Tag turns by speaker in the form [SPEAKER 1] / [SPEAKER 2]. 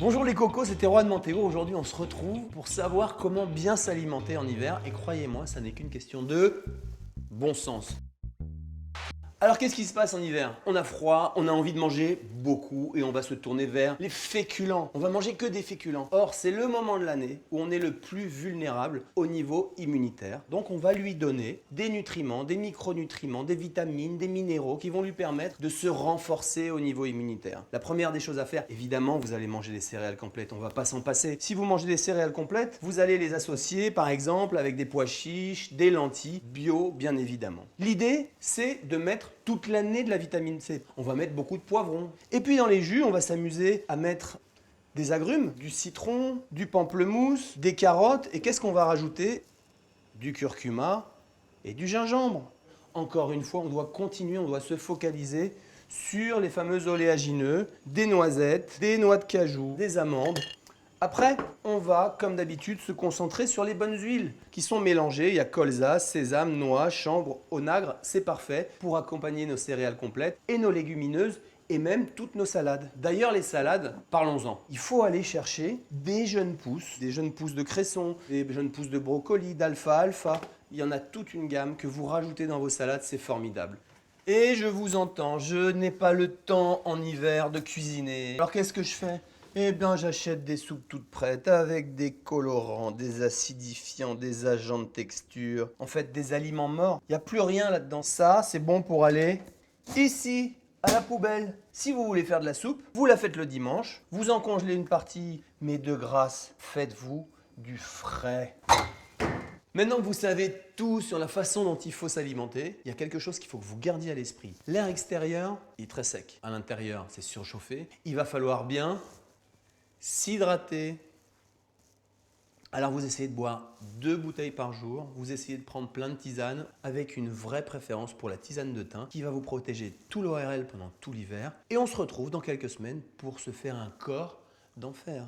[SPEAKER 1] Bonjour les cocos, c'était Juan Manteo. Aujourd'hui, on se retrouve pour savoir comment bien s'alimenter en hiver. Et croyez-moi, ça n'est qu'une question de bon sens. Alors qu'est-ce qui se passe en hiver? On a froid, on a envie de manger beaucoup et on va se tourner vers les féculents. On va manger que des féculents. Or, c'est le moment de l'année où on est le plus vulnérable au niveau immunitaire. Donc on va lui donner des nutriments, des micronutriments, des vitamines, des minéraux qui vont lui permettre de se renforcer au niveau immunitaire. La première des choses à faire, évidemment, vous allez manger des céréales complètes. On ne va pas s'en passer. Si vous mangez des céréales complètes, vous allez les associer par exemple avec des pois chiches, des lentilles, bio bien évidemment. L'idée, c'est de mettre toute l'année de la vitamine C. On va mettre beaucoup de poivrons. Et puis dans les jus, on va s'amuser à mettre des agrumes, du citron, du pamplemousse, des carottes. Et qu'est-ce qu'on va rajouter? Du curcuma et du gingembre. Encore une fois, on doit continuer, on doit se focaliser sur les fameux oléagineux, des noisettes, des noix de cajou, des amandes. Après, on va, comme d'habitude, se concentrer sur les bonnes huiles qui sont mélangées. Il y a colza, sésame, noix, chanvre, onagre. C'est parfait pour accompagner nos céréales complètes et nos légumineuses et même toutes nos salades. D'ailleurs, les salades, parlons-en. Il faut aller chercher des jeunes pousses de cresson, des jeunes pousses de brocoli, d'alfalfa. Il y en a toute une gamme que vous rajoutez dans vos salades, c'est formidable. Et je vous entends, je n'ai pas le temps en hiver de cuisiner. Alors qu'est-ce que je fais? Eh bien, j'achète des soupes toutes prêtes avec des colorants, des acidifiants, des agents de texture. En fait, des aliments morts. Il n'y a plus rien là-dedans. Ça, c'est bon pour aller ici, à la poubelle. Si vous voulez faire de la soupe, vous la faites le dimanche. Vous en congelez une partie, mais de grâce, faites-vous du frais. Maintenant que vous savez tout sur la façon dont il faut s'alimenter, il y a quelque chose qu'il faut que vous gardiez à l'esprit. L'air extérieur est très sec. À l'intérieur, c'est surchauffé. Il va falloir bien s'hydrater. Alors vous essayez de boire 2 bouteilles par jour, vous essayez de prendre plein de tisanes avec une vraie préférence pour la tisane de thym qui va vous protéger tout l'ORL pendant tout l'hiver. Et on se retrouve dans quelques semaines pour se faire un corps d'enfer.